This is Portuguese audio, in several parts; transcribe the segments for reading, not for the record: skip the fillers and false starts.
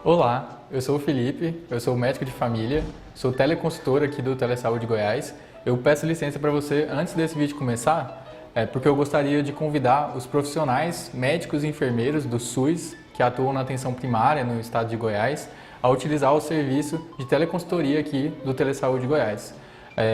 Olá, eu sou o Felipe, eu sou médico de família, sou teleconsultor aqui do Telesaúde Goiás. Eu peço licença para você antes desse vídeo começar, porque eu gostaria de convidar os profissionais médicos e enfermeiros do SUS que atuam na atenção primária no estado de Goiás a utilizar o serviço de teleconsultoria aqui do Telesaúde Goiás.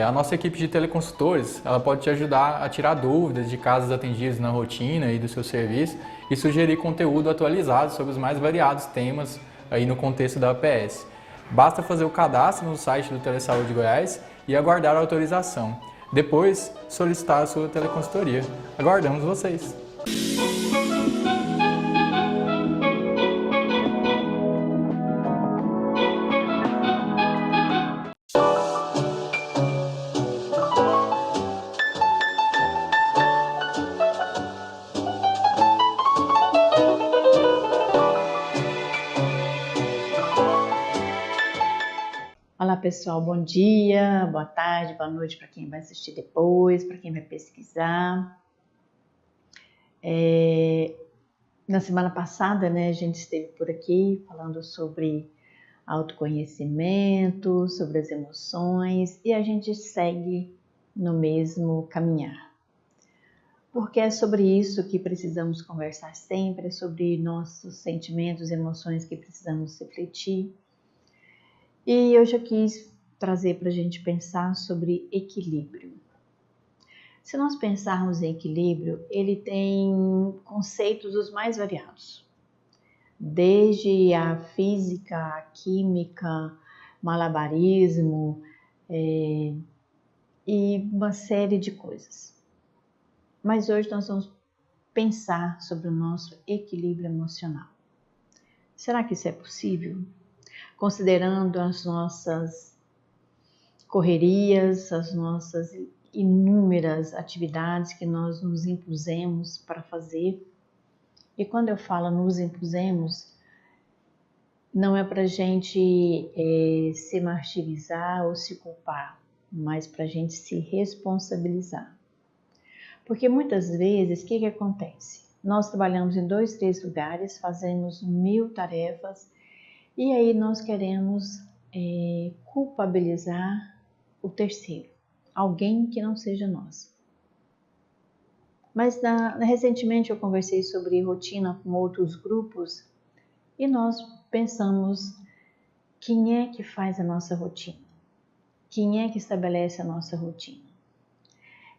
A nossa equipe de teleconsultores ela pode te ajudar a tirar dúvidas de casos atendidos na rotina e do seu serviço e sugerir conteúdo atualizado sobre os mais variados temas aí no contexto da APS. Basta fazer o cadastro no site do Telesaúde Goiás e aguardar a autorização. Depois, solicitar a sua teleconsultoria. Aguardamos vocês! Olá pessoal, bom dia, boa tarde, boa noite para quem vai assistir depois, para quem vai pesquisar. Na semana passada, a gente esteve por aqui falando sobre autoconhecimento, sobre as emoções e a gente segue no mesmo caminhar. Porque é sobre isso que precisamos conversar sempre, é sobre nossos sentimentos, emoções que precisamos refletir. E hoje eu quis trazer para a gente pensar sobre equilíbrio. Se nós pensarmos em equilíbrio, ele tem conceitos os mais variados. Desde a física, a química, malabarismo e uma série de coisas. Mas hoje nós vamos pensar sobre o nosso equilíbrio emocional. Será que isso é possível? Considerando as nossas correrias, as nossas inúmeras atividades que nós nos impusemos para fazer. E quando eu falo nos impusemos, não é para a gente se martirizar ou se culpar, mas para a gente se responsabilizar. Porque muitas vezes, o que acontece? Nós trabalhamos em 2, 3 lugares, fazemos 1000 tarefas e aí nós queremos culpabilizar o terceiro, alguém que não seja nós. Mas recentemente eu conversei sobre rotina com outros grupos e nós pensamos quem é que faz a nossa rotina? Quem é que estabelece a nossa rotina?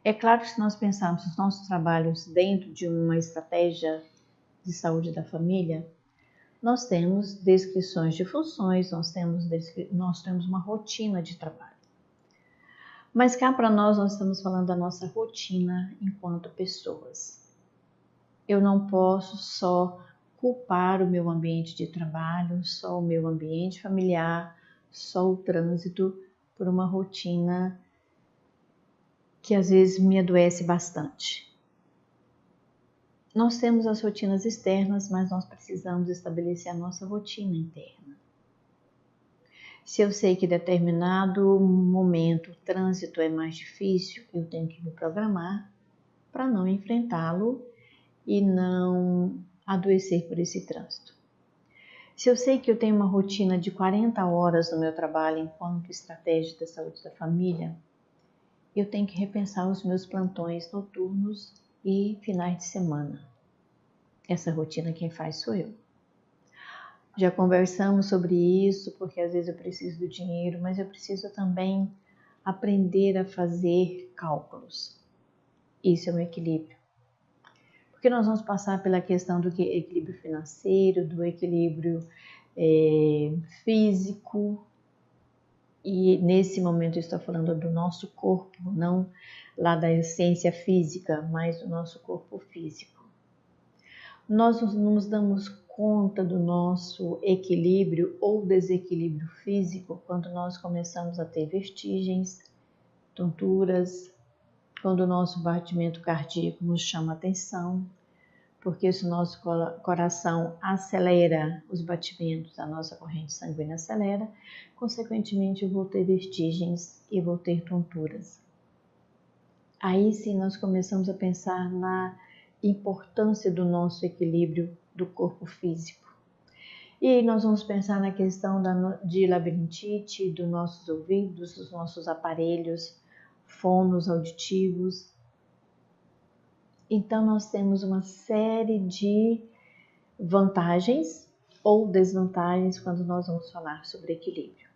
É claro que se nós pensarmos os nossos trabalhos dentro de uma estratégia de saúde da família, nós temos descrições de funções, nós temos uma rotina de trabalho. Mas cá para nós estamos falando da nossa rotina enquanto pessoas. Eu não posso só culpar o meu ambiente de trabalho, só o meu ambiente familiar, só o trânsito por uma rotina que às vezes me adoece bastante. Nós temos as rotinas externas, mas nós precisamos estabelecer a nossa rotina interna. Se eu sei que em determinado momento o trânsito é mais difícil, eu tenho que me programar para não enfrentá-lo e não adoecer por esse trânsito. Se eu sei que eu tenho uma rotina de 40 horas no meu trabalho enquanto estratégia da saúde da família, eu tenho que repensar os meus plantões noturnos e finais de semana. Essa rotina quem faz sou eu. Já conversamos sobre isso, porque às vezes eu preciso do dinheiro, mas eu preciso também aprender a fazer cálculos. Isso é um equilíbrio. Porque nós vamos passar pela questão do equilíbrio financeiro, do equilíbrio físico, e nesse momento eu estou falando do nosso corpo, não lá da essência física, mas do nosso corpo físico. Nós não nos damos conta do nosso equilíbrio ou desequilíbrio físico quando nós começamos a ter vertigens, tonturas, quando o nosso batimento cardíaco nos chama atenção, porque se o nosso coração acelera os batimentos, a nossa corrente sanguínea acelera, consequentemente eu vou ter vertigens e vou ter tonturas. Aí sim nós começamos a pensar na importância do nosso equilíbrio do corpo físico. E aí nós vamos pensar na questão de labirintite, dos nossos ouvidos, dos nossos aparelhos fonos auditivos. Então nós temos uma série de vantagens ou desvantagens quando nós vamos falar sobre equilíbrio.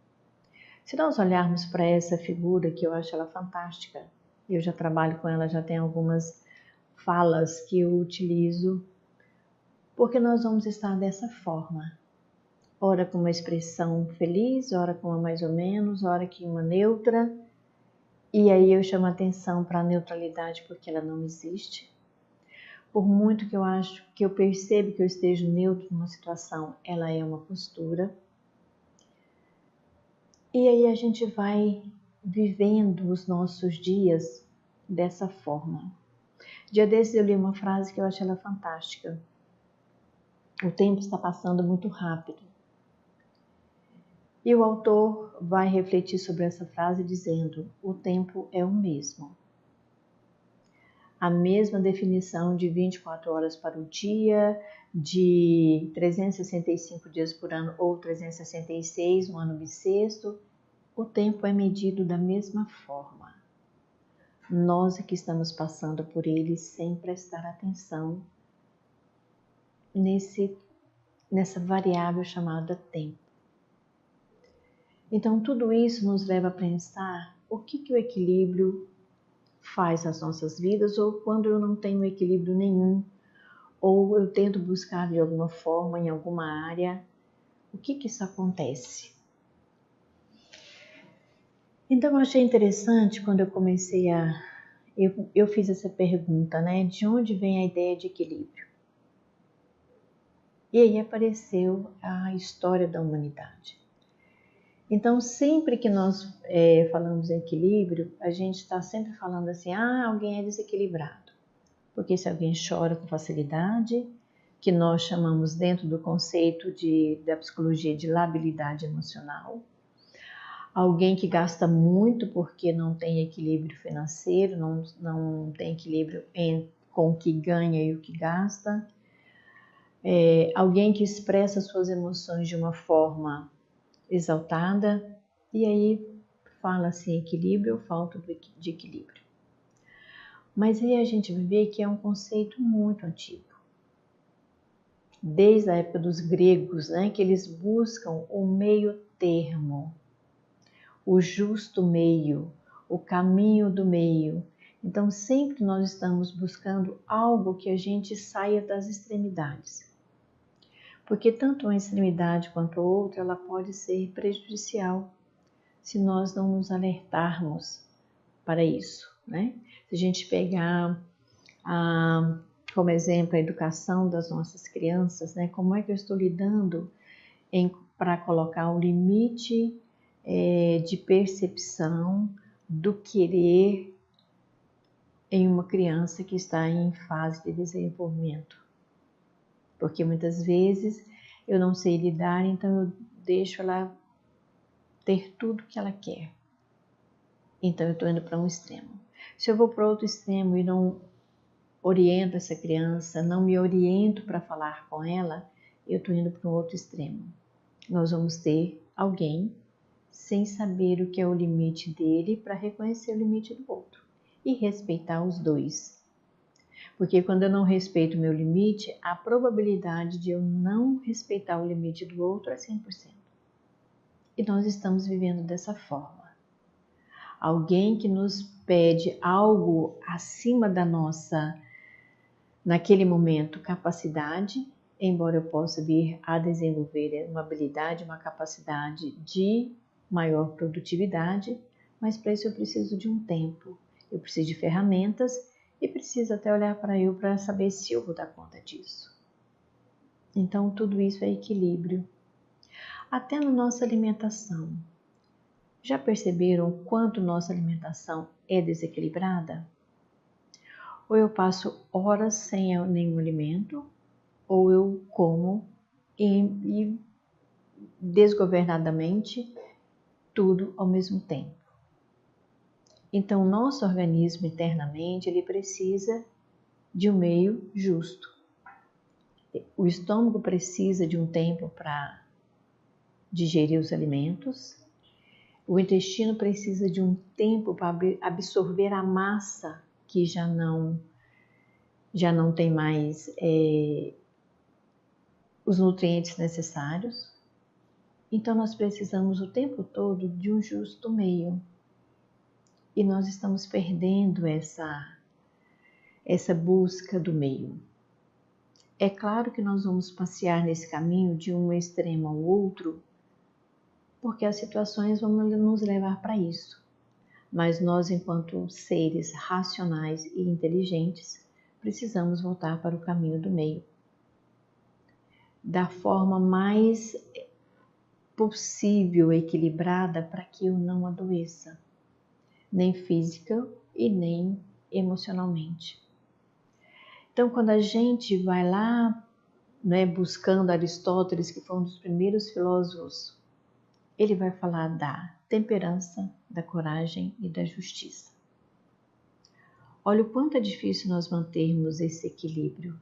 Se nós olharmos para essa figura, que eu acho ela fantástica, eu já trabalho com ela, já tem algumas falas que eu utilizo, porque nós vamos estar dessa forma. Ora com uma expressão feliz, ora com uma mais ou menos, ora com uma neutra. E aí eu chamo a atenção para a neutralidade, porque ela não existe. Por muito que eu acho, que eu percebo que eu esteja neutro numa situação, ela é uma postura. E aí a gente vai vivendo os nossos dias dessa forma. Dia desses eu li uma frase que eu achei ela fantástica. O tempo está passando muito rápido. E o autor vai refletir sobre essa frase dizendo: o tempo é o mesmo. A mesma definição de 24 horas para o dia, de 365 dias por ano ou 366 no ano bissexto, o tempo é medido da mesma forma. Nós é que estamos passando por ele sem prestar atenção nessa variável chamada tempo. Então, tudo isso nos leva a pensar o que o equilíbrio faz nas nossas vidas, ou quando eu não tenho equilíbrio nenhum, ou eu tento buscar de alguma forma, em alguma área, o que isso acontece? Então, eu achei interessante quando eu comecei eu fiz essa pergunta, né? De onde vem a ideia de equilíbrio? E aí apareceu a história da humanidade. Então, sempre que nós falamos em equilíbrio, a gente está sempre falando assim, alguém é desequilibrado. Porque se alguém chora com facilidade, que nós chamamos dentro do conceito da psicologia de labilidade emocional, alguém que gasta muito porque não tem equilíbrio financeiro, não tem equilíbrio com o que ganha e o que gasta, alguém que expressa suas emoções de uma forma exaltada, e aí fala-se equilíbrio ou falta de equilíbrio. Mas aí a gente vê que é um conceito muito antigo. Desde a época dos gregos, né, que eles buscam o meio termo, o justo meio, o caminho do meio. Então sempre nós estamos buscando algo que a gente saia das extremidades. Porque tanto uma extremidade quanto a outra, ela pode ser prejudicial se nós não nos alertarmos para isso, né? Se a gente pegar como exemplo a educação das nossas crianças, né? Como é que eu estou lidando para colocar um limite de percepção do querer em uma criança que está em fase de desenvolvimento? Porque muitas vezes eu não sei lidar, então eu deixo ela ter tudo que ela quer. Então eu estou indo para um extremo. Se eu vou para outro extremo e não oriento essa criança, não me oriento para falar com ela, eu estou indo para um outro extremo. Nós vamos ter alguém sem saber o que é o limite dele para reconhecer o limite do outro e respeitar os dois. Porque quando eu não respeito o meu limite, a probabilidade de eu não respeitar o limite do outro é 100%. E nós estamos vivendo dessa forma. Alguém que nos pede algo acima da nossa, naquele momento, capacidade, embora eu possa vir a desenvolver uma habilidade, uma capacidade de maior produtividade, mas para isso eu preciso de um tempo, eu preciso de ferramentas e preciso até olhar para eu para saber se eu vou dar conta disso. Então tudo isso é equilíbrio. Até na nossa alimentação. Já perceberam o quanto nossa alimentação é desequilibrada? Ou eu passo horas sem nenhum alimento, ou eu como e desgovernadamente tudo ao mesmo tempo. Então, nosso organismo internamente ele precisa de um meio justo. O estômago precisa de um tempo para digerir os alimentos. O intestino precisa de um tempo para absorver a massa que já não tem mais os nutrientes necessários. Então nós precisamos o tempo todo de um justo meio. E nós estamos perdendo essa busca do meio. É claro que nós vamos passear nesse caminho de um extremo ao outro, porque as situações vão nos levar para isso. Mas nós, enquanto seres racionais e inteligentes, precisamos voltar para o caminho do meio. Da forma mais possível, equilibrada, para que eu não adoeça, nem física e nem emocionalmente. Então, quando a gente vai lá, buscando Aristóteles, que foi um dos primeiros filósofos, ele vai falar da temperança, da coragem e da justiça. Olha o quanto é difícil nós mantermos esse equilíbrio.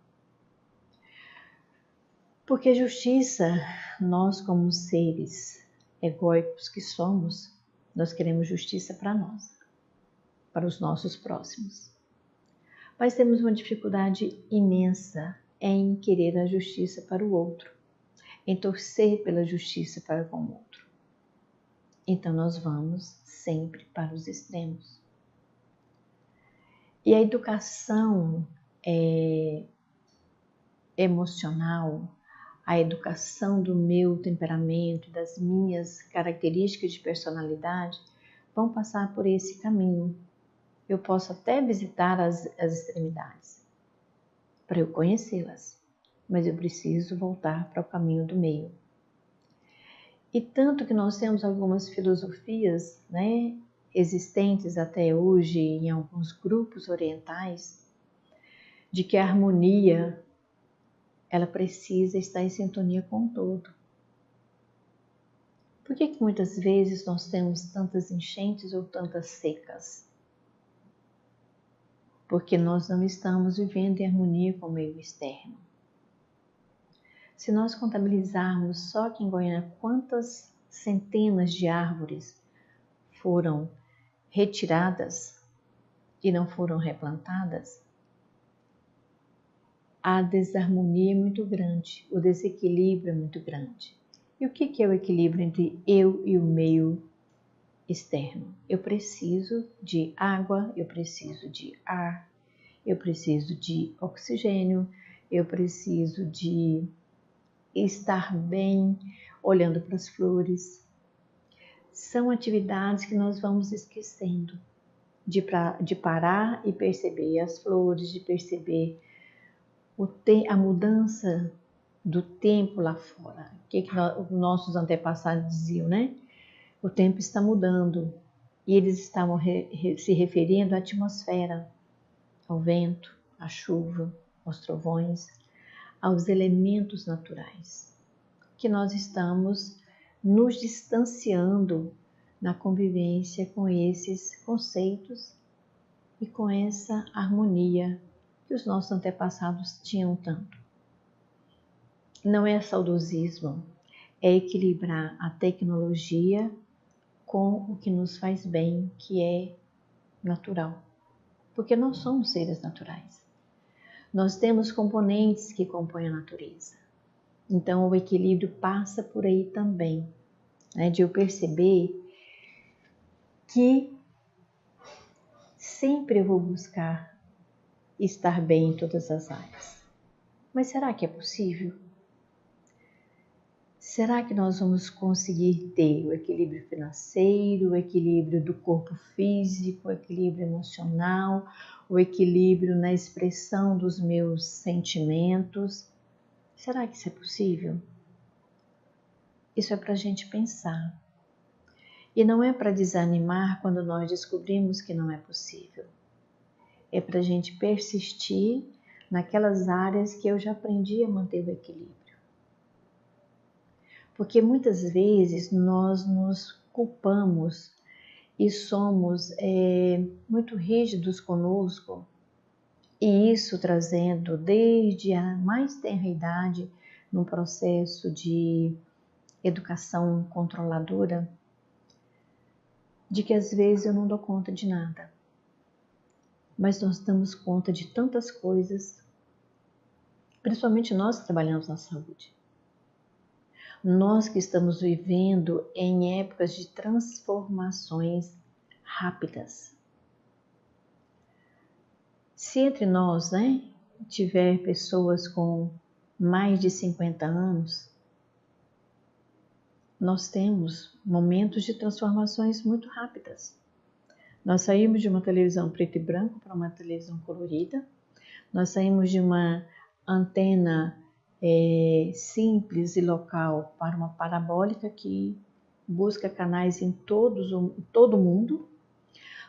Porque a justiça, nós como seres egóicos que somos, nós queremos justiça para nós, para os nossos próximos. Mas temos uma dificuldade imensa em querer a justiça para o outro, em torcer pela justiça para com o outro. Então nós vamos sempre para os extremos. E a educação emocional, a educação do meu temperamento, das minhas características de personalidade, vão passar por esse caminho. Eu posso até visitar as extremidades, para eu conhecê-las, mas eu preciso voltar para o caminho do meio. E tanto que nós temos algumas filosofias, existentes até hoje em alguns grupos orientais, de que a harmonia, ela precisa estar em sintonia com o todo. Por que muitas vezes nós temos tantas enchentes ou tantas secas? Porque nós não estamos vivendo em harmonia com o meio externo. Se nós contabilizarmos só aqui em Goiânia quantas centenas de árvores foram retiradas e não foram replantadas, a desarmonia é muito grande, o desequilíbrio é muito grande. E o que é o equilíbrio entre eu e o meio externo? Eu preciso de água, eu preciso de ar, eu preciso de oxigênio, eu preciso de estar bem, olhando para as flores. São atividades que nós vamos esquecendo de parar e perceber as flores, de perceber a mudança do tempo lá fora. O que os nossos antepassados diziam, O tempo está mudando. E eles estavam se referindo à atmosfera, ao vento, à chuva, aos trovões, aos elementos naturais, que nós estamos nos distanciando na convivência com esses conceitos e com essa harmonia que os nossos antepassados tinham tanto. Não é saudosismo, é equilibrar a tecnologia com o que nos faz bem, que é natural, porque nós somos seres naturais. Nós temos componentes que compõem a natureza. Então, o equilíbrio passa por aí também, de eu perceber que sempre eu vou buscar estar bem em todas as áreas. Mas será que é possível? Será que nós vamos conseguir ter o equilíbrio financeiro, o equilíbrio do corpo físico, o equilíbrio emocional, o equilíbrio na expressão dos meus sentimentos? Será que isso é possível? Isso é para a gente pensar. E não é para desanimar quando nós descobrimos que não é possível. É para a gente persistir naquelas áreas que eu já aprendi a manter o equilíbrio. Porque muitas vezes nós nos culpamos e somos muito rígidos conosco E isso trazendo desde a mais tenra idade, num processo de educação controladora, de que às vezes eu não dou conta de nada. Mas nós damos conta de tantas coisas, principalmente nós que trabalhamos na saúde. Nós que estamos vivendo em épocas de transformações rápidas. Se entre nós, tiver pessoas com mais de 50 anos, nós temos momentos de transformações muito rápidas. Nós saímos de uma televisão preto e branco para uma televisão colorida, nós saímos de uma antena simples e local para uma parabólica que busca canais em todo o mundo.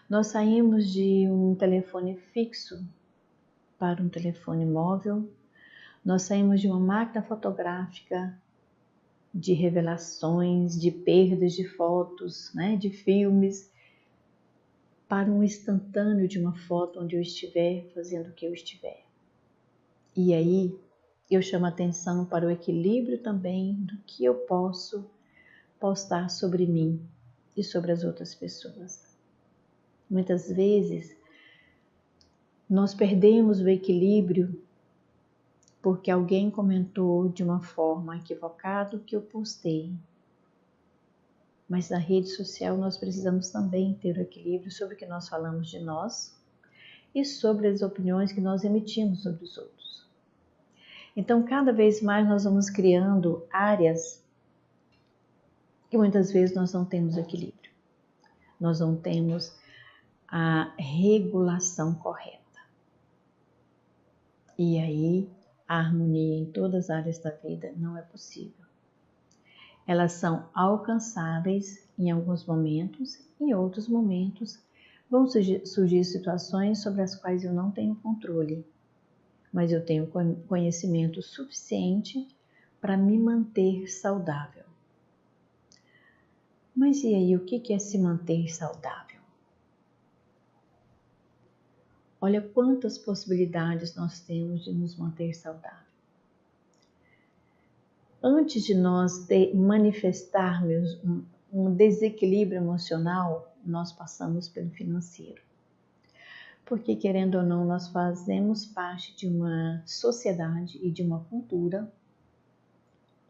Nós saímos de um telefone fixo para um telefone móvel. Nós saímos de uma máquina fotográfica de revelações, de perdas de fotos, de filmes, para um instantâneo de uma foto onde eu estiver fazendo o que eu estiver. E aí eu chamo a atenção para o equilíbrio também do que eu posso postar sobre mim e sobre as outras pessoas. Muitas vezes nós perdemos o equilíbrio porque alguém comentou de uma forma equivocada o que eu postei. Mas na rede social nós precisamos também ter o equilíbrio sobre o que nós falamos de nós e sobre as opiniões que nós emitimos sobre os outros. Então, cada vez mais nós vamos criando áreas que muitas vezes nós não temos equilíbrio. Nós não temos a regulação correta. E aí, a harmonia em todas as áreas da vida não é possível. Elas são alcançáveis em alguns momentos, em outros momentos vão surgir situações sobre as quais eu não tenho controle, mas eu tenho conhecimento suficiente para me manter saudável. Mas e aí, o que é se manter saudável? Olha quantas possibilidades nós temos de nos manter saudável. Antes de nós manifestarmos um desequilíbrio emocional, nós passamos pelo financeiro. Porque, querendo ou não, nós fazemos parte de uma sociedade e de uma cultura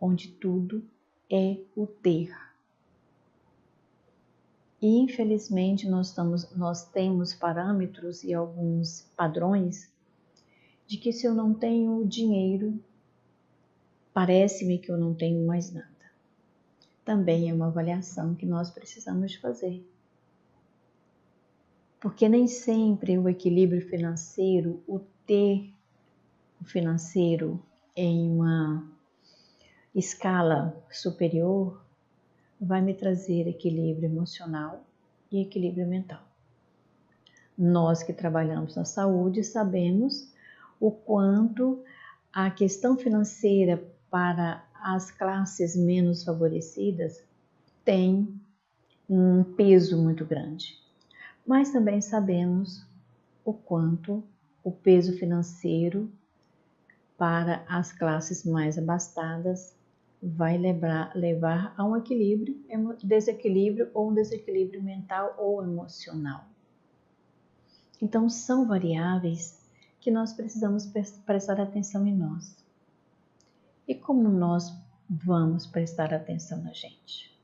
onde tudo é o ter. E, infelizmente, nós temos parâmetros e alguns padrões de que se eu não tenho dinheiro, parece-me que eu não tenho mais nada. Também é uma avaliação que nós precisamos de fazer. Porque nem sempre o equilíbrio financeiro, o ter o financeiro em uma escala superior, vai me trazer equilíbrio emocional e equilíbrio mental. Nós que trabalhamos na saúde sabemos o quanto a questão financeira para as classes menos favorecidas tem um peso muito grande. Mas também sabemos o quanto o peso financeiro para as classes mais abastadas vai levar a um desequilíbrio ou um desequilíbrio mental ou emocional. Então, são variáveis que nós precisamos prestar atenção em nós. E como nós vamos prestar atenção na gente?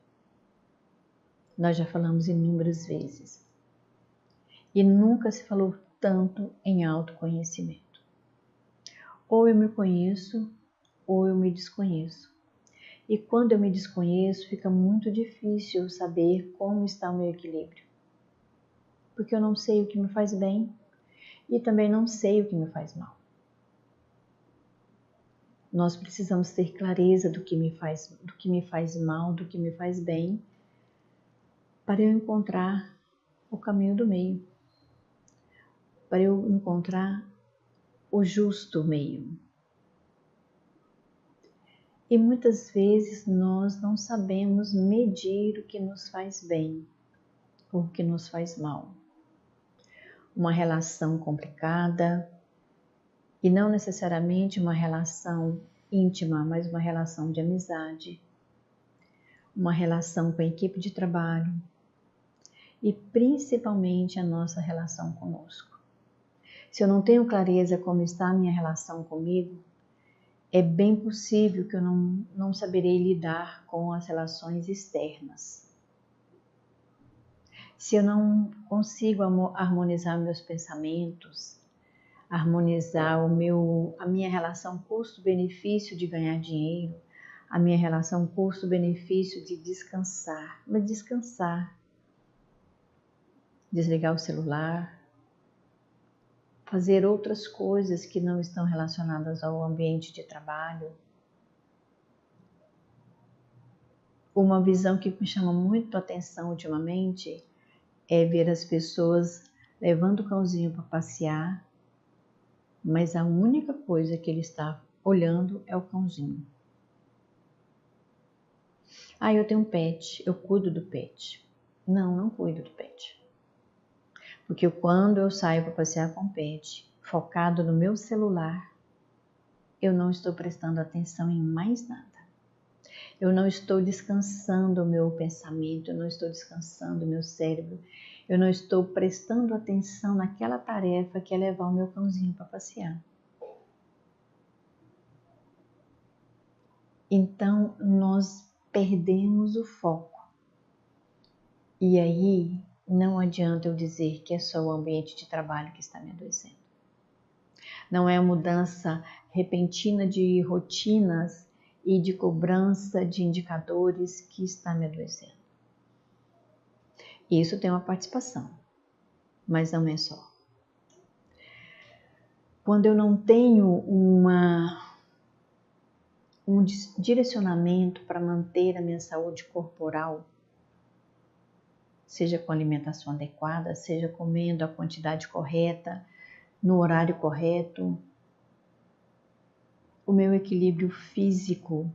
Nós já falamos inúmeras vezes. E nunca se falou tanto em autoconhecimento. Ou eu me conheço, ou eu me desconheço. E quando eu me desconheço, fica muito difícil saber como está o meu equilíbrio. Porque eu não sei o que me faz bem e também não sei o que me faz mal. Nós precisamos ter clareza do que me faz mal, do que me faz bem, para eu encontrar o caminho do meio, para eu encontrar o justo meio. E muitas vezes nós não sabemos medir o que nos faz bem ou o que nos faz mal. Uma relação complicada, E não necessariamente uma relação íntima, mas uma relação de amizade, uma relação com a equipe de trabalho e principalmente a nossa relação conosco. Se eu não tenho clareza como está a minha relação comigo, é bem possível que eu não saberei lidar com as relações externas. Se eu não consigo harmonizar meus pensamentos, harmonizar a minha relação custo-benefício de ganhar dinheiro, a minha relação custo-benefício de descansar, mas descansar, desligar o celular, fazer outras coisas que não estão relacionadas ao ambiente de trabalho. Uma visão que me chama muito a atenção ultimamente é ver as pessoas levando o cãozinho para passear, mas a única coisa que ele está olhando é o cãozinho. Ah, eu tenho um pet, eu cuido do pet. Não cuido do pet. Porque quando eu saio para passear com o pet, focado no meu celular, eu não estou prestando atenção em mais nada. Eu não estou descansando o meu pensamento, eu não estou descansando o meu cérebro, eu não estou prestando atenção naquela tarefa que é levar o meu cãozinho para passear. Então, nós perdemos o foco. E aí, não adianta eu dizer que é só o ambiente de trabalho que está me adoecendo. Não é a mudança repentina de rotinas e de cobrança de indicadores que está me adoecendo. Isso tem uma participação, mas não é só. Quando eu não tenho um direcionamento para manter a minha saúde corporal, seja com alimentação adequada, seja comendo a quantidade correta, no horário correto, o meu equilíbrio físico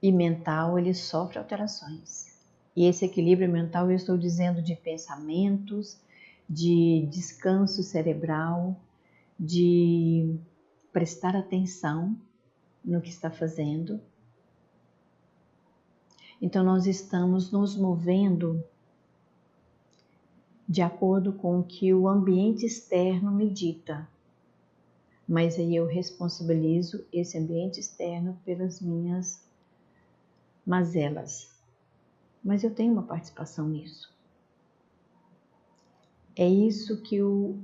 e mental, ele sofre alterações. E esse equilíbrio mental eu estou dizendo de pensamentos, de descanso cerebral, de prestar atenção no que está fazendo. Então nós estamos nos movendo de acordo com o que o ambiente externo me dita. Mas aí eu responsabilizo esse ambiente externo pelas minhas mazelas. Mas eu tenho uma participação nisso. É isso que o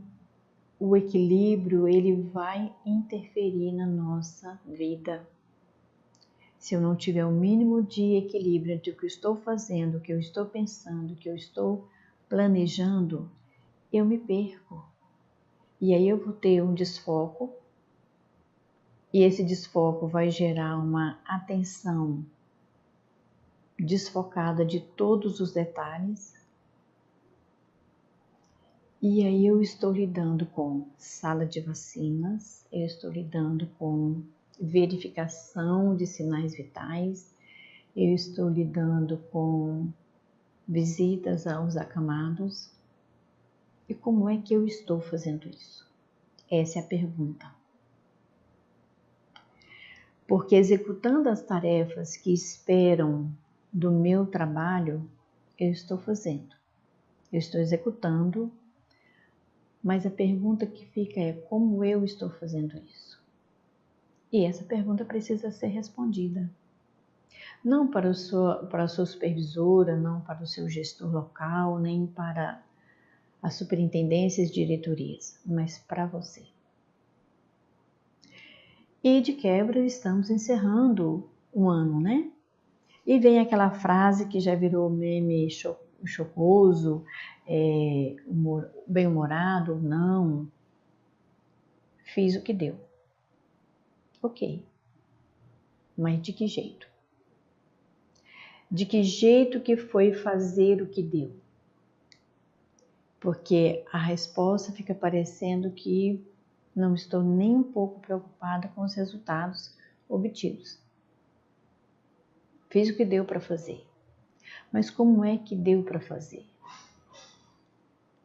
equilíbrio ele vai interferir na nossa vida. Se eu não tiver o mínimo de equilíbrio entre o que eu estou fazendo, o que eu estou pensando, o que eu estou planejando, eu me perco. E aí eu vou ter um desfoco, e esse desfoco vai gerar uma atenção desfocada de todos os detalhes. E aí eu estou lidando com sala de vacinas, eu estou lidando com verificação de sinais vitais, eu estou lidando com visitas aos acamados. E como é que eu estou fazendo isso? Essa é a pergunta. Porque executando as tarefas que esperam do meu trabalho, eu estou fazendo. Eu estou executando, mas a pergunta que fica é como eu estou fazendo isso? E essa pergunta precisa ser respondida. Não para a sua supervisora, não para o seu gestor local, nem para as superintendências e diretorias, mas para você. E de quebra estamos encerrando um ano, né? E vem aquela frase que já virou meme chocoso, bem-humorado, não. Fiz o que deu. Ok. Mas de que jeito? De que jeito que foi fazer o que deu? Porque a resposta fica parecendo que não estou nem um pouco preocupada com os resultados obtidos. Fiz o que deu para fazer. Mas como é que deu para fazer?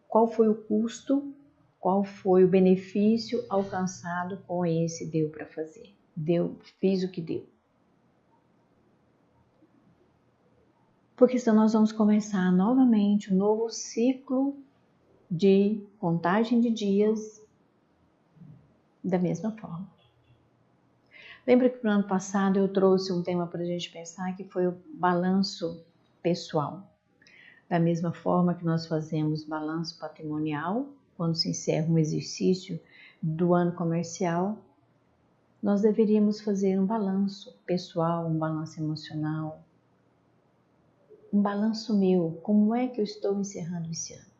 Qual foi o custo qual foi o benefício alcançado com esse deu para fazer. Fiz o que deu. Porque senão nós vamos começar novamente um novo ciclo de contagem de dias da mesma forma. Lembra que no ano passado eu trouxe um tema para a gente pensar que foi o balanço pessoal. Da mesma forma que nós fazemos balanço patrimonial, quando se encerra um exercício do ano comercial, nós deveríamos fazer um balanço pessoal, um balanço emocional, um balanço meu, como é que eu estou encerrando esse ano?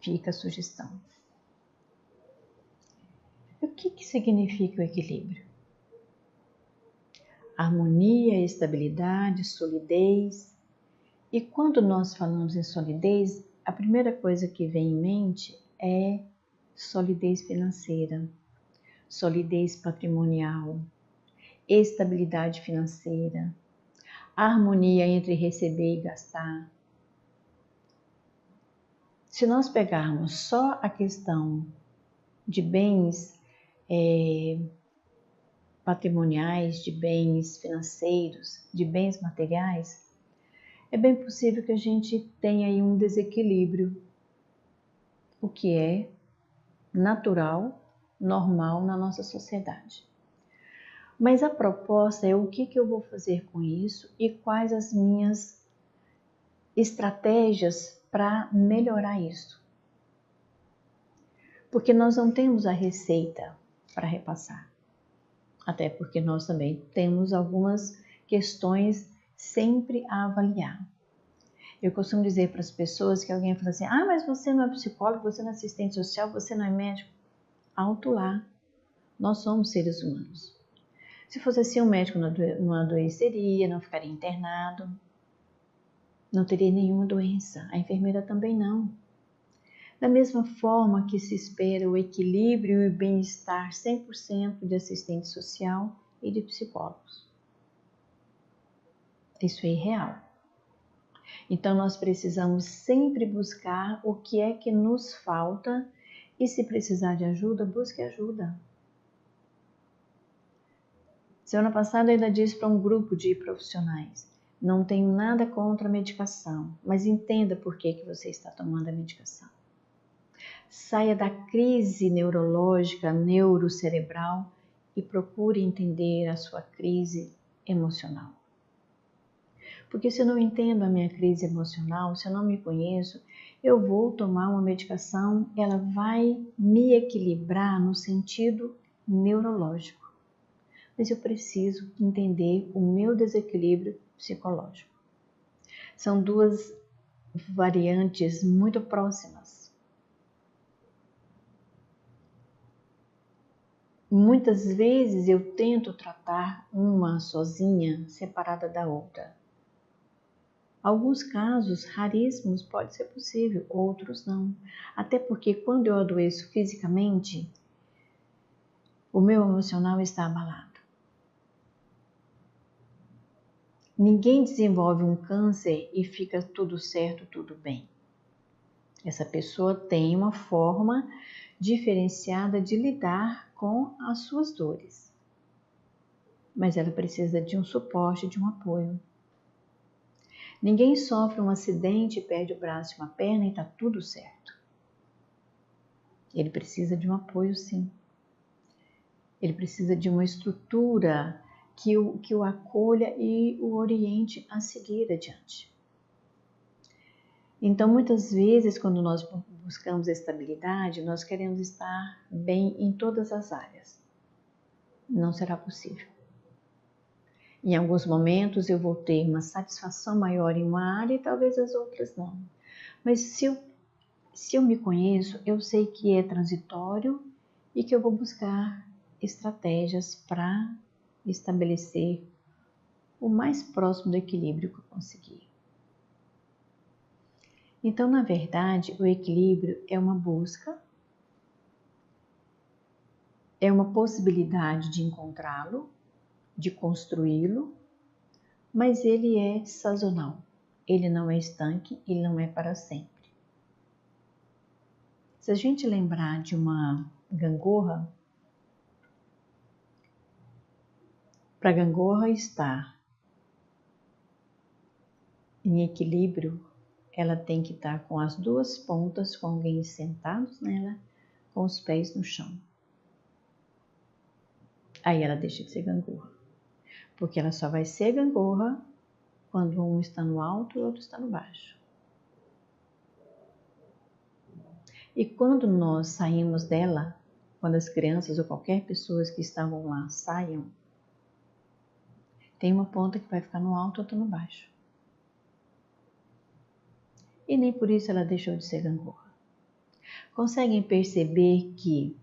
Fica a sugestão. O que significa o equilíbrio? Harmonia, estabilidade, solidez. E quando nós falamos em solidez, a primeira coisa que vem em mente é solidez financeira, solidez patrimonial, estabilidade financeira, harmonia entre receber e gastar. Se nós pegarmos só a questão de bens patrimoniais, de bens financeiros, de bens materiais, é bem possível que a gente tenha aí um desequilíbrio, o que é natural, normal na nossa sociedade. Mas a proposta é o que eu vou fazer com isso e quais as minhas estratégias para melhorar isso. Porque nós não temos a receita para repassar. Até porque nós também temos algumas questões sempre a avaliar. Eu costumo dizer para as pessoas que alguém fala assim, mas você não é psicólogo, você não é assistente social, você não é médico. Alto lá, nós somos seres humanos. Se fosse assim, o médico não adoeceria, não ficaria internado, não teria nenhuma doença. A enfermeira também não. Da mesma forma que se espera o equilíbrio e o bem-estar 100% de assistente social e de psicólogos. Isso é irreal. Então nós precisamos sempre buscar o que é que nos falta e se precisar de ajuda, busque ajuda. Semana passada eu ainda disse para um grupo de profissionais, não tenho nada contra a medicação, mas entenda por que você está tomando a medicação. Saia da crise neurológica, neurocerebral e procure entender a sua crise emocional. Porque se eu não entendo a minha crise emocional, se eu não me conheço, eu vou tomar uma medicação, ela vai me equilibrar no sentido neurológico. Mas eu preciso entender o meu desequilíbrio psicológico. São duas variantes muito próximas. Muitas vezes eu tento tratar uma sozinha, separada da outra. Alguns casos raríssimos pode ser possível, outros não. Até porque quando eu adoeço fisicamente, o meu emocional está abalado. Ninguém desenvolve um câncer e fica tudo certo, tudo bem. Essa pessoa tem uma forma diferenciada de lidar com as suas dores. Mas ela precisa de um suporte, de um apoio. Ninguém sofre um acidente, perde o braço e uma perna e está tudo certo. Ele precisa de um apoio, sim. Ele precisa de uma estrutura que o acolha e o oriente a seguir adiante. Então, muitas vezes, quando nós buscamos estabilidade, nós queremos estar bem em todas as áreas. Não será possível. Em alguns momentos eu vou ter uma satisfação maior em uma área e talvez as outras não. Mas se eu me conheço, eu sei que é transitório e que eu vou buscar estratégias para estabelecer o mais próximo do equilíbrio que eu conseguir. Então, na verdade, o equilíbrio é uma busca, é uma possibilidade de encontrá-lo, de construí-lo, mas ele é sazonal. Ele não é estanque, ele não é para sempre. Se a gente lembrar de uma gangorra, para a gangorra estar em equilíbrio, ela tem que estar com as duas pontas, com alguém sentados nela, com os pés no chão. Aí ela deixa de ser gangorra, porque ela só vai ser gangorra quando um está no alto e o outro está no baixo. E quando nós saímos dela, quando as crianças ou qualquer pessoa que estavam lá saiam, tem uma ponta que vai ficar no alto e outra no baixo. E nem por isso ela deixou de ser gangorra. Conseguem perceber que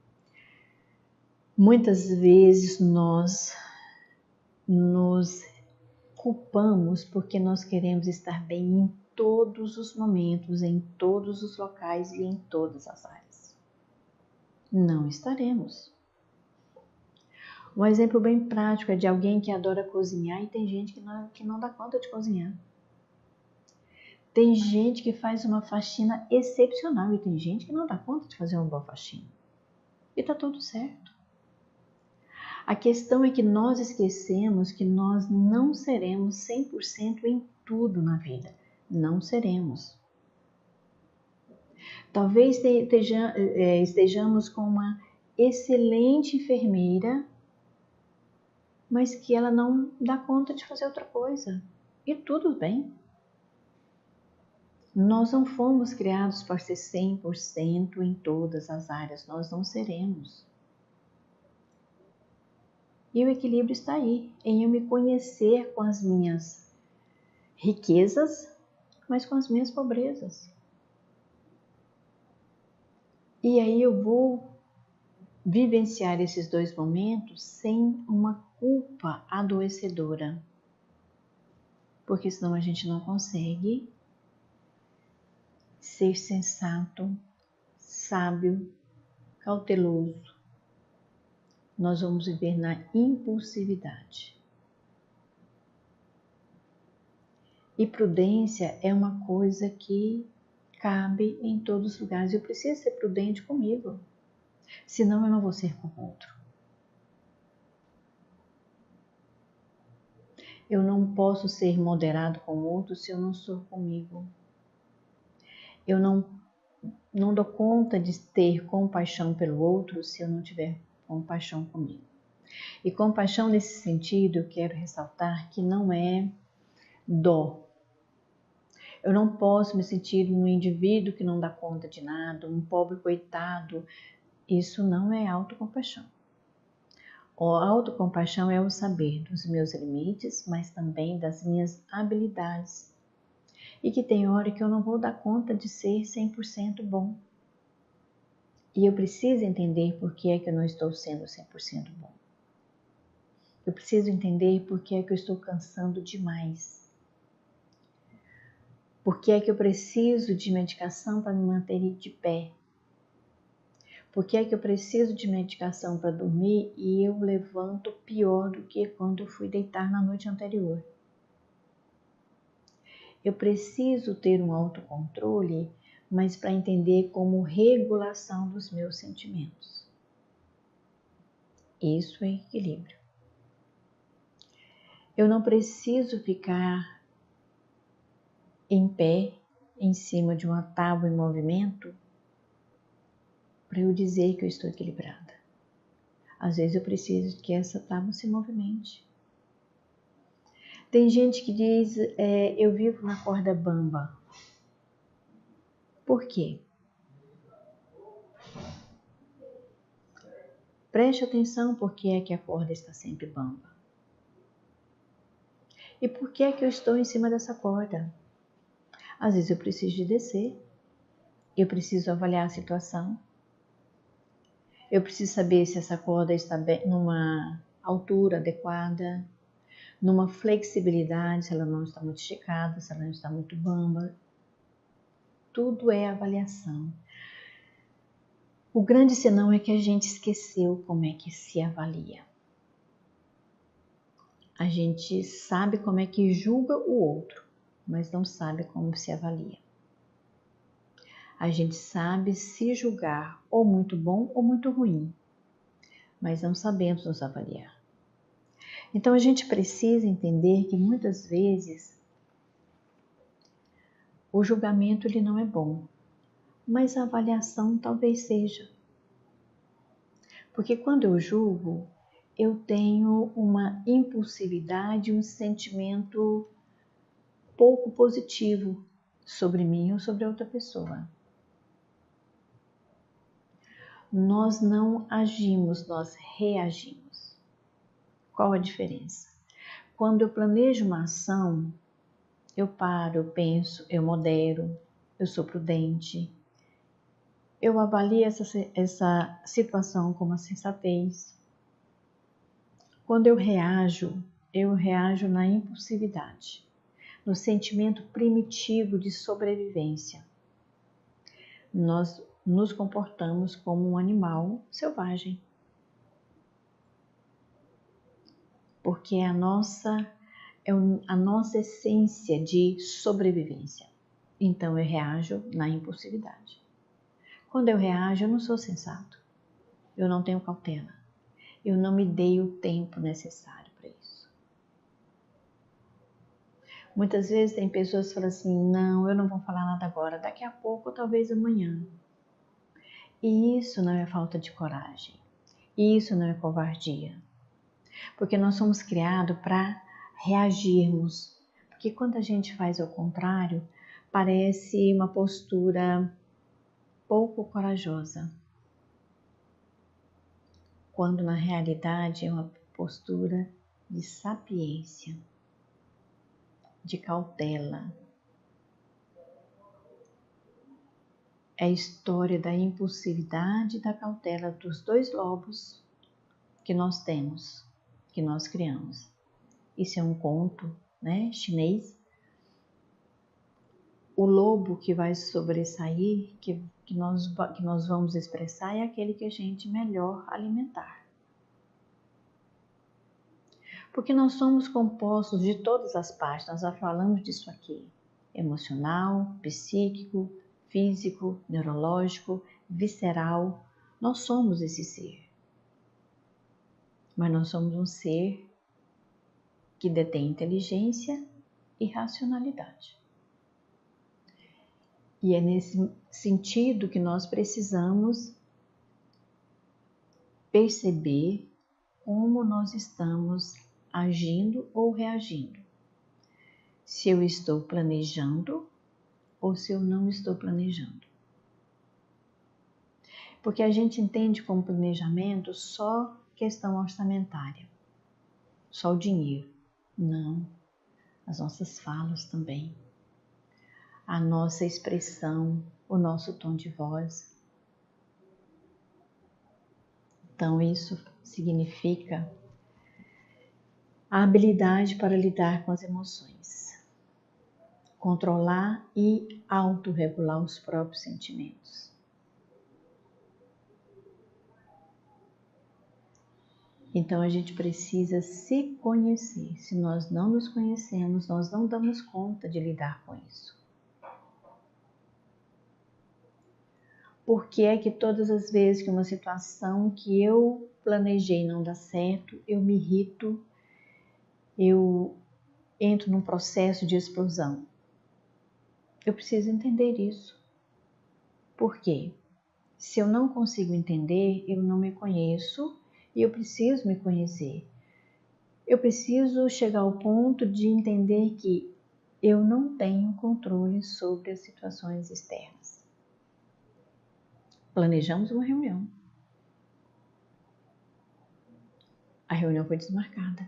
muitas vezes nós nos culpamos porque nós queremos estar bem em todos os momentos, em todos os locais e em todas as áreas. Não estaremos. Um exemplo bem prático é de alguém que adora cozinhar e tem gente que não dá conta de cozinhar. Tem gente que faz uma faxina excepcional e tem gente que não dá conta de fazer uma boa faxina. E tá tudo certo. A questão é que nós esquecemos que nós não seremos 100% em tudo na vida. Não seremos. Talvez estejamos com uma excelente enfermeira, mas que ela não dá conta de fazer outra coisa. E tudo bem. Nós não fomos criados para ser 100% em todas as áreas. Nós não seremos. E o equilíbrio está aí, em eu me conhecer com as minhas riquezas, mas com as minhas pobrezas. E aí eu vou vivenciar esses dois momentos sem uma culpa adoecedora. Porque senão a gente não consegue ser sensato, sábio, cauteloso. Nós vamos viver na impulsividade. E prudência é uma coisa que cabe em todos os lugares. Eu preciso ser prudente comigo, senão eu não vou ser com o outro. Eu não posso ser moderado com o outro se eu não sou comigo. Eu não dou conta de ter compaixão pelo outro se eu não tiver compaixão comigo. E compaixão nesse sentido, eu quero ressaltar que não é dó. Eu não posso me sentir um indivíduo que não dá conta de nada, um pobre coitado. Isso não é autocompaixão. A autocompaixão é o saber dos meus limites, mas também das minhas habilidades. E que tem hora que eu não vou dar conta de ser 100% bom. E eu preciso entender por que é que eu não estou sendo 100% bom. Eu preciso entender por que é que eu estou cansando demais. Por que é que eu preciso de medicação para me manter de pé? Por que é que eu preciso de medicação para dormir e eu levanto pior do que quando eu fui deitar na noite anterior? Eu preciso ter um autocontrole, mas para entender como regulação dos meus sentimentos. Isso é equilíbrio. Eu não preciso ficar em pé, em cima de uma tábua em movimento, para eu dizer que eu estou equilibrada. Às vezes eu preciso que essa tábua se movimente. Tem gente que diz, eu vivo na corda bamba. Por quê? Preste atenção por que é que a corda está sempre bamba. E por que é que eu estou em cima dessa corda? Às vezes eu preciso de descer. Eu preciso avaliar a situação. Eu preciso saber se essa corda está numa altura adequada, numa flexibilidade, se ela não está muito esticada, se ela não está muito bamba. Tudo é avaliação. O grande senão é que a gente esqueceu como é que se avalia. A gente sabe como é que julga o outro, mas não sabe como se avalia. A gente sabe se julgar ou muito bom ou muito ruim, mas não sabemos nos avaliar. Então a gente precisa entender que muitas vezes o julgamento ele não é bom, mas a avaliação talvez seja. Porque quando eu julgo, eu tenho uma impulsividade, um sentimento pouco positivo sobre mim ou sobre a outra pessoa. Nós não agimos, nós reagimos. Qual a diferença? Quando eu planejo uma ação, eu paro, eu penso, eu modero, eu sou prudente, eu avalio essa situação com uma sensatez. Quando eu reajo na impulsividade, no sentimento primitivo de sobrevivência. Nós nos comportamos como um animal selvagem. Porque é a nossa essência de sobrevivência. Então eu reajo na impulsividade. Quando eu reajo, eu não sou sensato. Eu não tenho cautela. Eu não me dei o tempo necessário para isso. Muitas vezes tem pessoas que falam assim, não, eu não vou falar nada agora, daqui a pouco ou talvez amanhã. E isso não é falta de coragem. Isso não é covardia. Porque nós somos criados para reagirmos. Porque quando a gente faz ao contrário, parece uma postura pouco corajosa. Quando na realidade é uma postura de sapiência, de cautela. É a história da impulsividade e da cautela dos dois lobos que nós temos, que nós criamos. Isso é um conto, chinês. O lobo que vai sobressair, que nós vamos expressar, é aquele que a gente melhor alimentar. Porque nós somos compostos de todas as partes, nós já falamos disso aqui. Emocional, psíquico, físico, neurológico, visceral. Nós somos esse ser. Mas nós somos um ser que detém inteligência e racionalidade. E é nesse sentido que nós precisamos perceber como nós estamos agindo ou reagindo. Se eu estou planejando ou se eu não estou planejando. Porque a gente entende como planejamento só questão orçamentária, só o dinheiro. Não, as nossas falas também. A nossa expressão, o nosso tom de voz. Então isso significa a habilidade para lidar com as emoções, controlar e autorregular os próprios sentimentos. Então a gente precisa se conhecer. Se nós não nos conhecemos, nós não damos conta de lidar com isso. Por que é que todas as vezes que uma situação que eu planejei não dá certo, eu me irrito, eu entro num processo de explosão? Eu preciso entender isso. Por quê? Se eu não consigo entender, eu não me conheço e eu preciso me conhecer. Eu preciso chegar ao ponto de entender que eu não tenho controle sobre as situações externas. Planejamos uma reunião. A reunião foi desmarcada.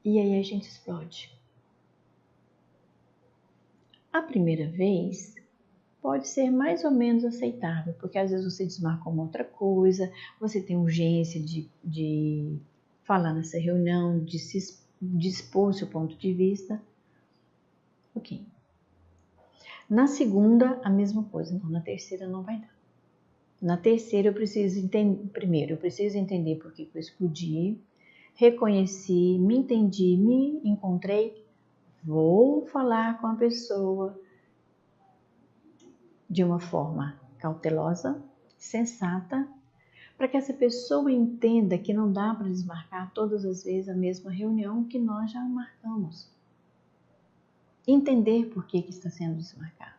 E aí a gente explode. A primeira vez pode ser mais ou menos aceitável, porque às vezes você desmarcou uma outra coisa, você tem urgência de falar nessa reunião, de se dispor seu ponto de vista. Ok. Na segunda, a mesma coisa. Não, na terceira não vai dar. Na terceira, eu preciso entender. Primeiro, eu preciso entender por que eu explodi, reconheci, me entendi, me encontrei. Vou falar com a pessoa de uma forma cautelosa, sensata, para que essa pessoa entenda que não dá para desmarcar todas as vezes a mesma reunião que nós já marcamos. Entender por que está sendo desmarcado.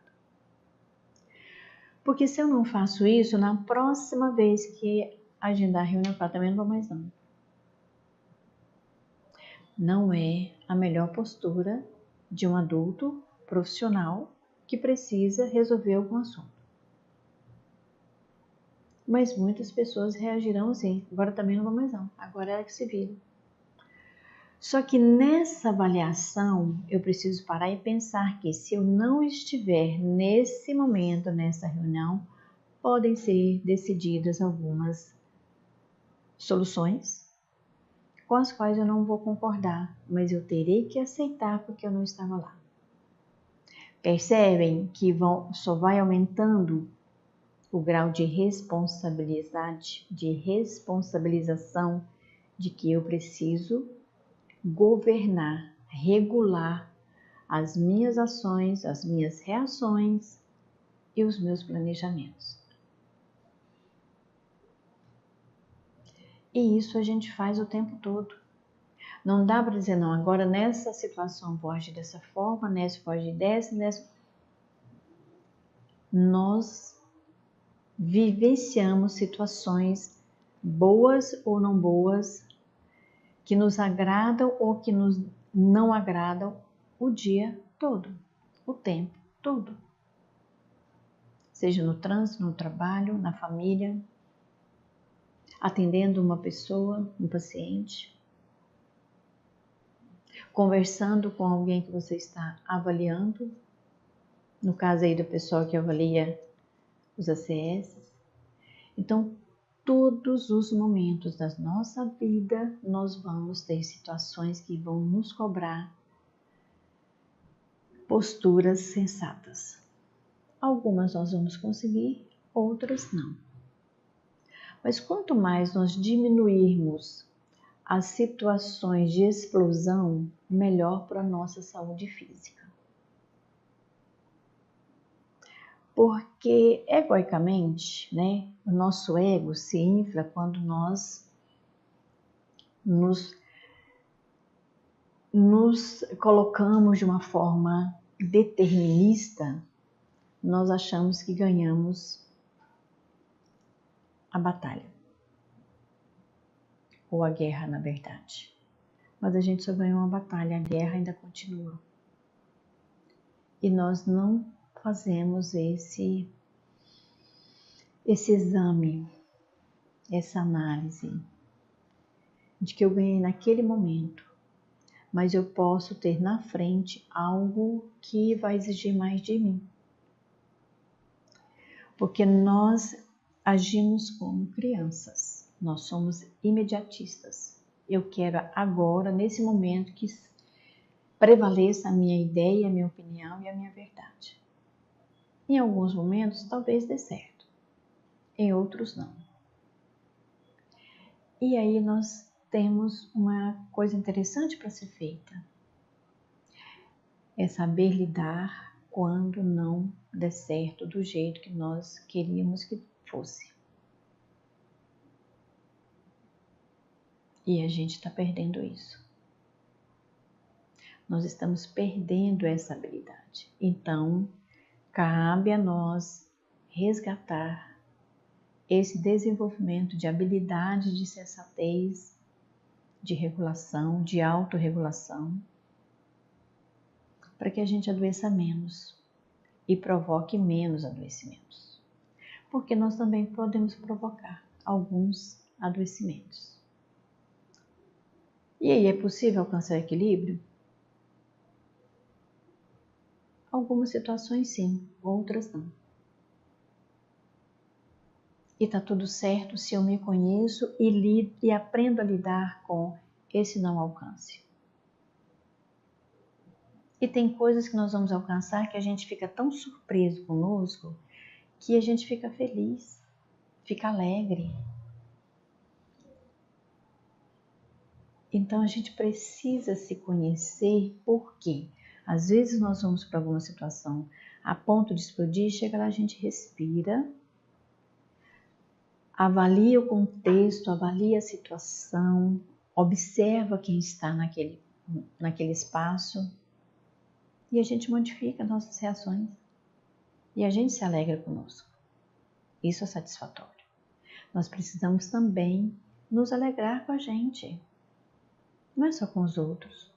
Porque se eu não faço isso, na próxima vez que agendar a reunião, eu falo, também não vou mais não. Não é a melhor postura de um adulto profissional que precisa resolver algum assunto. Mas muitas pessoas reagirão assim, agora também não vou mais não, agora é ela que se vira. Só que nessa avaliação, eu preciso parar e pensar que se eu não estiver nesse momento, nessa reunião, podem ser decididas algumas soluções com as quais eu não vou concordar, mas eu terei que aceitar porque eu não estava lá. Percebem que só vai aumentando o grau de responsabilidade, de responsabilização de que eu preciso governar, regular as minhas ações, as minhas reações e os meus planejamentos. E isso a gente faz o tempo todo. Não dá para dizer, não, agora nessa situação vou agir dessa forma, nessa vou agir dessa. Nós vivenciamos situações boas ou não boas, que nos agradam ou que nos não agradam o dia todo, o tempo todo. Seja no trânsito, no trabalho, na família, atendendo uma pessoa, um paciente, conversando com alguém que você está avaliando, no caso aí do pessoal que avalia os ACS. Então, todos os momentos da nossa vida, nós vamos ter situações que vão nos cobrar posturas sensatas. Algumas nós vamos conseguir, outras não. Mas quanto mais nós diminuirmos as situações de explosão, melhor para a nossa saúde física. Porque egoicamente, né, o nosso ego se infla quando nós nos colocamos de uma forma determinista, nós achamos que ganhamos a batalha. Ou a guerra, na verdade. Mas a gente só ganhou uma batalha, a guerra ainda continua. E nós não fazemos esse exame, essa análise de que eu ganhei naquele momento, mas eu posso ter na frente algo que vai exigir mais de mim. Porque nós agimos como crianças, nós somos imediatistas. Eu quero agora, nesse momento, que prevaleça a minha ideia, a minha opinião e a minha verdade. Em alguns momentos, talvez dê certo, em outros não. E aí nós temos uma coisa interessante para ser feita. É saber lidar quando não der certo do jeito que nós queríamos que fosse. E a gente está perdendo isso. Nós estamos perdendo essa habilidade. Então, cabe a nós resgatar esse desenvolvimento de habilidade de sensatez, de regulação, de autorregulação, para que a gente adoeça menos e provoque menos adoecimentos. Porque nós também podemos provocar alguns adoecimentos. E aí, é possível alcançar o equilíbrio? Algumas situações sim, outras não. E está tudo certo se eu me conheço e aprendo a lidar com esse não alcance. E tem coisas que nós vamos alcançar que a gente fica tão surpreso conosco que a gente fica feliz, fica alegre. Então a gente precisa se conhecer, porque às vezes nós vamos para alguma situação a ponto de explodir, chega lá, a gente respira, avalia o contexto, avalia a situação, observa quem está naquele espaço e a gente modifica nossas reações e a gente se alegra conosco. Isso é satisfatório. Nós precisamos também nos alegrar com a gente, não é só com os outros.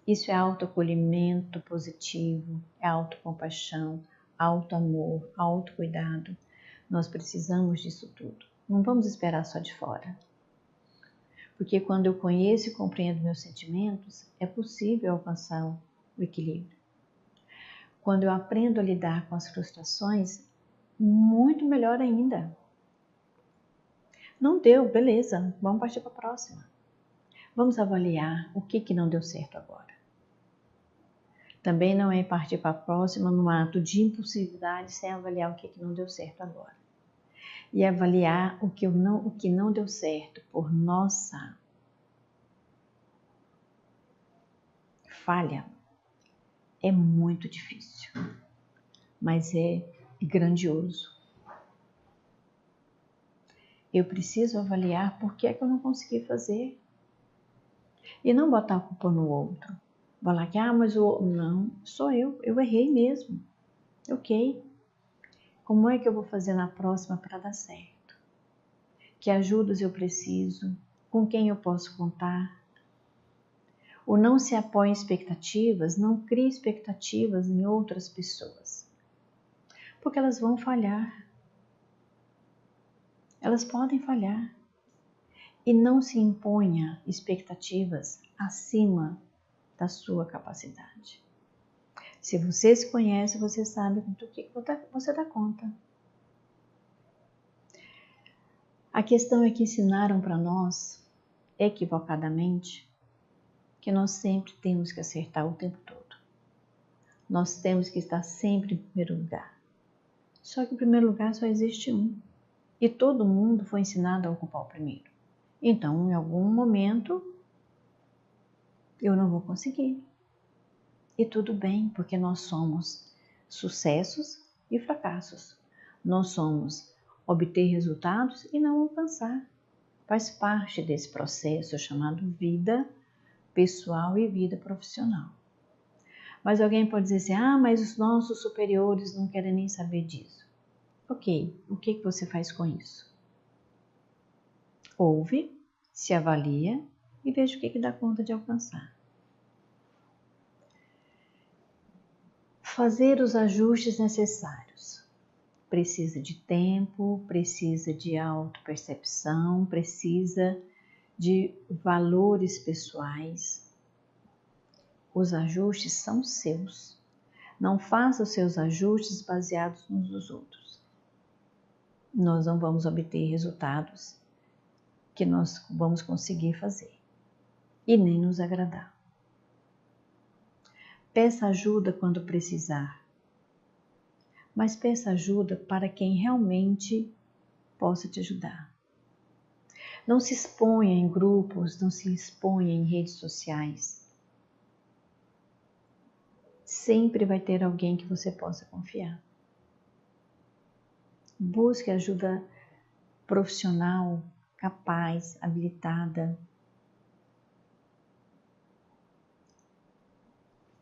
Isso é autoacolhimento positivo, é autocompaixão, autoamor, autocuidado. Nós precisamos disso tudo. Não vamos esperar só de fora. Porque quando eu conheço e compreendo meus sentimentos, é possível alcançar o equilíbrio. Quando eu aprendo a lidar com as frustrações, muito melhor ainda. Não deu, beleza, vamos partir para a próxima. Vamos avaliar o que não deu certo agora. Também não é partir para a próxima num ato de impulsividade sem avaliar o que não deu certo agora. E avaliar o que não deu certo por nossa falha é muito difícil, mas é grandioso. Eu preciso avaliar por que é que eu não consegui fazer. E não botar a culpa no outro. Falar que, mas não, sou eu errei mesmo. Ok. Como é que eu vou fazer na próxima para dar certo? Que ajudas eu preciso? Com quem eu posso contar? O não se apoia em expectativas, não cria expectativas em outras pessoas. Porque elas vão falhar. Elas podem falhar. E não se imponha expectativas acima da sua capacidade. Se você se conhece, você sabe do que você dá conta. A questão é que ensinaram para nós, equivocadamente, que nós sempre temos que acertar o tempo todo. Nós temos que estar sempre em primeiro lugar. Só que em primeiro lugar só existe um. E todo mundo foi ensinado a ocupar o primeiro. Então, em algum momento, eu não vou conseguir. E tudo bem, porque nós somos sucessos e fracassos. Nós somos obter resultados e não alcançar. Faz parte desse processo chamado vida pessoal e vida profissional. Mas alguém pode dizer assim, mas os nossos superiores não querem nem saber disso. Ok, o que você faz com isso? Ouve, se avalia e veja o que dá conta de alcançar. Fazer os ajustes necessários. Precisa de tempo, precisa de autopercepção, precisa de valores pessoais. Os ajustes são seus. Não faça os seus ajustes baseados nos dos outros. Nós não vamos obter resultados que nós vamos conseguir fazer e nem nos agradar. Peça ajuda quando precisar, mas peça ajuda para quem realmente possa te ajudar. Não se exponha em grupos, não se exponha em redes sociais. Sempre vai ter alguém que você possa confiar. Busque ajuda profissional, capaz, habilitada.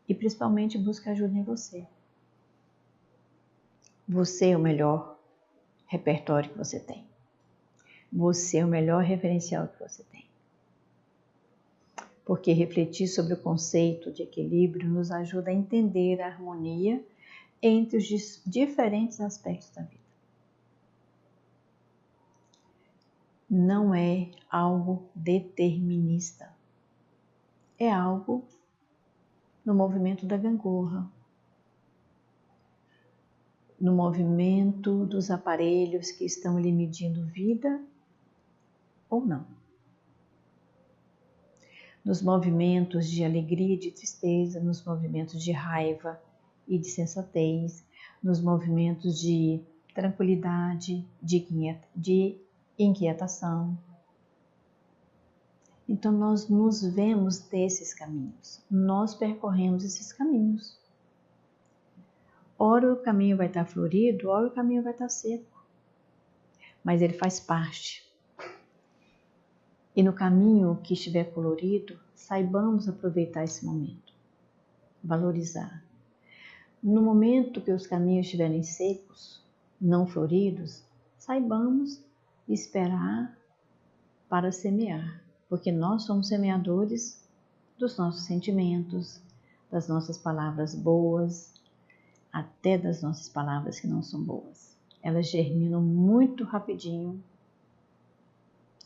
E principalmente busque ajuda em você. Você é o melhor repertório que você tem. Você é o melhor referencial que você tem. Porque refletir sobre o conceito de equilíbrio nos ajuda a entender a harmonia entre os diferentes aspectos da vida. Não é algo determinista. É algo no movimento da gangorra, no movimento dos aparelhos que estão lhe medindo vida ou não. Nos movimentos de alegria e de tristeza, nos movimentos de raiva e de sensatez, nos movimentos de tranquilidade, de inquietação. Então nós nos vemos desses caminhos, nós percorremos esses caminhos. Ora o caminho vai estar florido, ora o caminho vai estar seco. Mas ele faz parte. E no caminho que estiver colorido, saibamos aproveitar esse momento, valorizar. No momento que os caminhos estiverem secos, não floridos, saibamos esperar para semear, porque nós somos semeadores dos nossos sentimentos, das nossas palavras boas, até das nossas palavras que não são boas. Elas germinam muito rapidinho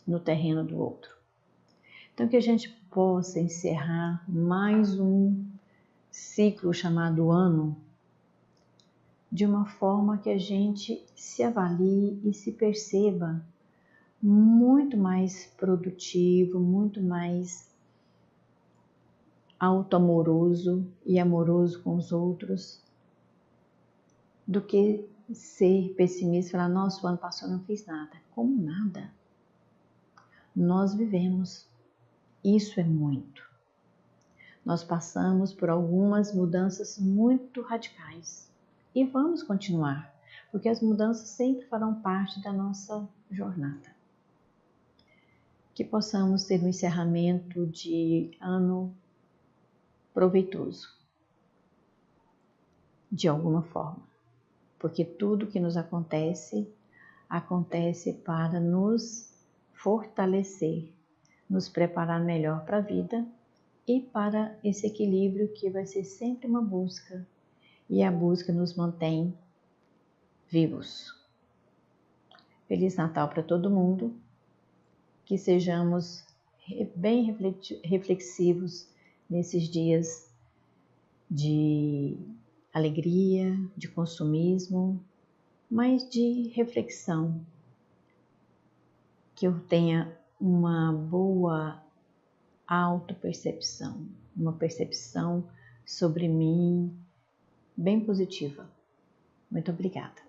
no terreno do outro. Então, que a gente possa encerrar mais um ciclo chamado ano de uma forma que a gente se avalie e se perceba muito mais produtivo, muito mais auto-amoroso e amoroso com os outros, do que ser pessimista e falar, nossa, o ano passado eu não fiz nada. Como nada? Nós vivemos. Isso é muito. Nós passamos por algumas mudanças muito radicais e vamos continuar, porque as mudanças sempre farão parte da nossa jornada. Que possamos ter um encerramento de ano proveitoso, de alguma forma, porque tudo que nos acontece, acontece para nos fortalecer, nos preparar melhor para a vida e para esse equilíbrio que vai ser sempre uma busca, e a busca nos mantém vivos. Feliz Natal para todo mundo, que sejamos bem reflexivos nesses dias de alegria, de consumismo, mas de reflexão, que eu tenha uma boa autopercepção, uma percepção sobre mim bem positiva. Muito obrigada.